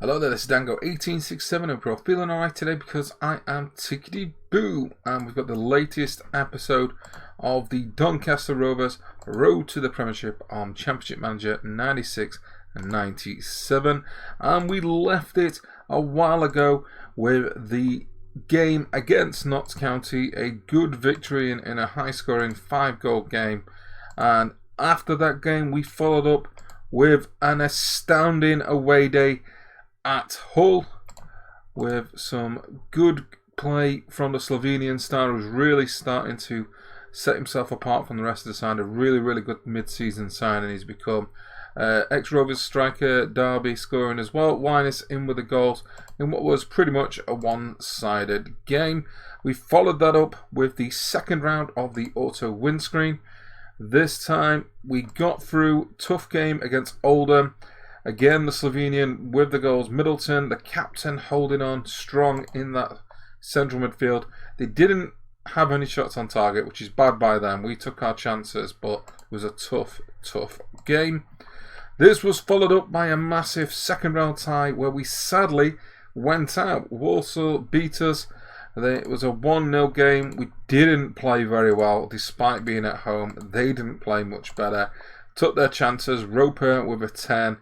Hello there, this is Dango1867 and we're all feeling alright today because I am tickety boo, and we've got the latest episode of the Doncaster Rovers Road to the Premiership on Championship Manager 96 and 97, and we left it a while ago with the game against Notts County, a good victory in a high scoring 5-goal game, and after that game we followed up with an astounding away day at Hull, with some good play from the Slovenian star who's really starting to set himself apart from the rest of the side. A really good mid-season signing he's become. Ex-Rovers striker Derby scoring as well. Winus in with the goals in what was pretty much a one-sided game. We followed that up with the second round of the auto windscreen. This time we got through. Tough game against Oldham. Again, the Slovenian with the goals. Middleton, the captain, holding on strong in that central midfield. They didn't have any shots on target, which is bad by them. We took our chances, but it was a tough game. This was followed up by a massive second round tie where we sadly went out. Walsall beat us. It was a 1-0 game. We didn't play very well despite being at home. They didn't play much better. Took their chances. Roper with a 10.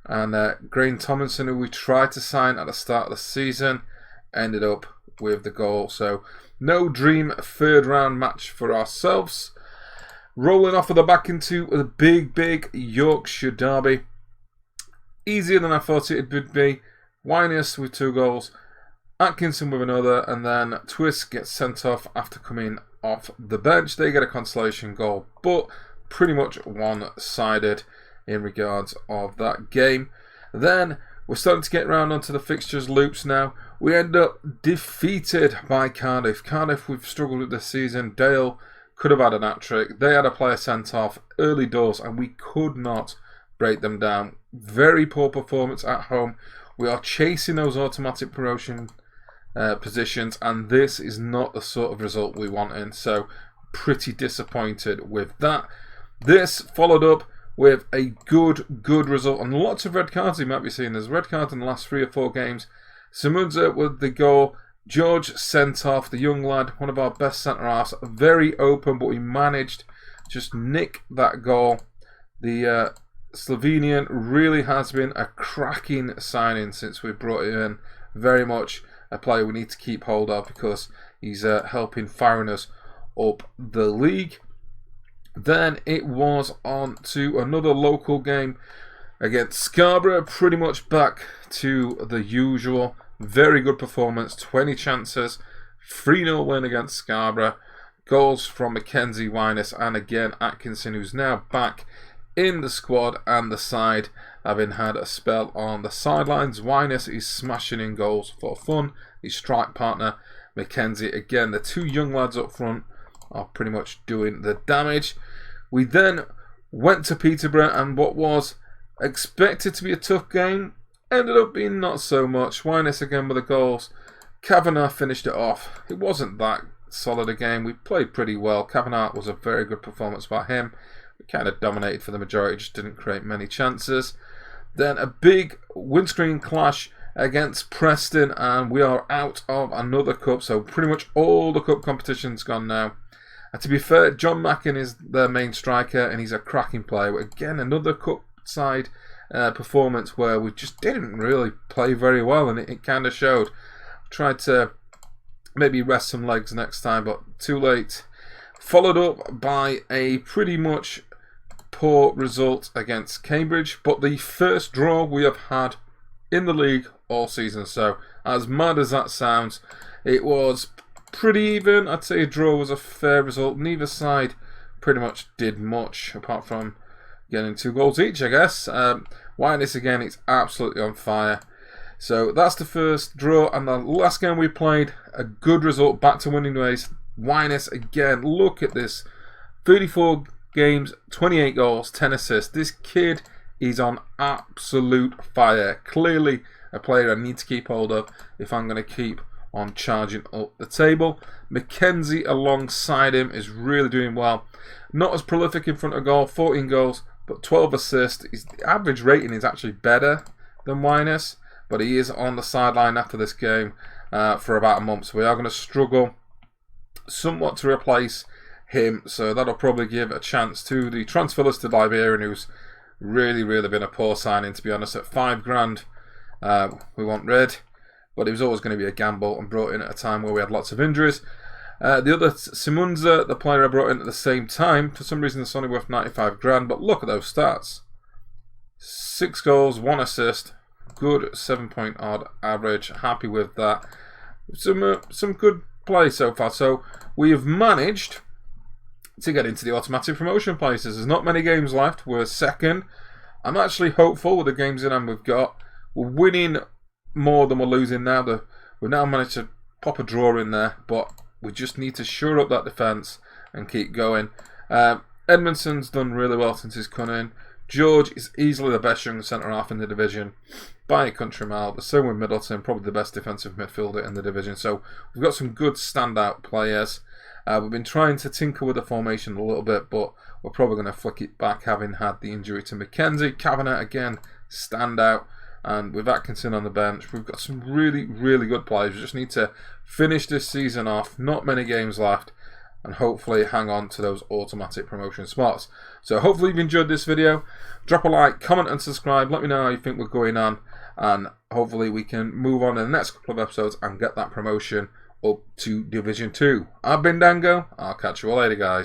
And Graham Tomlinson, who we tried to sign at the start of the season, ended up with the goal. So no dream third round match for ourselves. Rolling off of the back into the big Yorkshire derby. Easier than I thought it would be. Winus with 2 goals. Atkinson with another. And then Twist gets sent off after coming off the bench. They get a consolation goal. But pretty much one-sided in regards of that game. Then we're starting to get round onto the fixtures loops now. We end up defeated by Cardiff. Cardiff, we've struggled with this season. Dale could have had an hat-trick. They had a player sent off early doors and we could not break them down. Very poor performance at home. We are chasing those automatic promotion positions, and this is not the sort of result we want in. So pretty disappointed with that. This followed up with a good result, and lots of red cards you might be seeing. There's red cards in the last 3 or 4 games. Samudza with the goal. George sent off, the young lad, one of our best centre-halves. Very open, but we managed just nick that goal. The Slovenian really has been a cracking signing since we brought him in. Very much a player we need to keep hold of because he's helping firing us up the league. Then it was on to another local game against Scarborough, pretty much back to the usual. Very good performance, 20 chances, 3-0 win against Scarborough. Goals from Mackenzie, Winus, and again Atkinson, who's now back in the squad and the side, having had a spell on the sidelines. Winus is smashing in goals for fun. His strike partner, Mackenzie, again, the 2 young lads up front are pretty much doing the damage. We then went to Peterborough, and what was expected to be a tough game ended up being not so much. Winus again with the goals. Kavanagh finished it off. It wasn't that solid a game. We played pretty well. Kavanagh was a very good performance by him. We kind of dominated for the majority, just didn't create many chances. Then a big windscreen clash against Preston, and we are out of another cup. So pretty much all the cup competition's gone now. And to be fair, John Mackin is their main striker, and he's a cracking player. But again, another cup side performance where we just didn't really play very well, and it kind of showed. Tried to maybe rest some legs next time, but too late. Followed up by a pretty much poor result against Cambridge, but the first draw we have had in the league all season. So as mad as that sounds, it was pretty even. I'd say a draw was a fair result. Neither side pretty much did much apart from getting 2 goals each, I guess. Winus again, it's absolutely on fire. So that's the first draw, and the last game we played, a good result, back to winning ways. Winus again, look at this. 34 games, 28 goals, 10 assists. This kid is on absolute fire. Clearly a player I need to keep hold of if I'm going to keep on charging up the table. Mackenzie alongside him is really doing well. Not as prolific in front of goal, 14 goals, but 12 assists. His average rating is actually better than Winus, but he is on the sideline after this game for about a month. So we are going to struggle somewhat to replace him. So that'll probably give a chance to the transfer list to Liberian, who's really been a poor signing, to be honest. At £5 grand, we want rid, but it was always going to be a gamble and brought in at a time where we had lots of injuries. The other, Simunza, the player I brought in at the same time, for some reason it's only worth 95 grand, but look at those stats. 6 goals, 1 assist, good 7-point odd average, happy with that. Some good play so far. So we have managed to get into the automatic promotion places. There's not many games left, we're second. I'm actually hopeful with the games in hand we've got. We're winning more than we're losing now. We've now managed to pop a draw in there, but we just need to shore up that defence and keep going. Edmondson's done really well since he's come in. George is easily the best young centre-half in the division by a country mile. The same with Middleton, probably the best defensive midfielder in the division. So we've got some good standout players. We've been trying to tinker with the formation a little bit, but we're probably going to flick it back, having had the injury to McKenzie. Kavanagh, again, standout. And with Atkinson on the bench, we've got some really good players. We just need to finish this season off. Not many games left. And hopefully hang on to those automatic promotion spots. So hopefully you've enjoyed this video. Drop a like, comment and subscribe. Let me know how you think we're going on. And hopefully we can move on in the next couple of episodes and get that promotion up to Division 2. I've been Dango. I'll catch you all later, guys.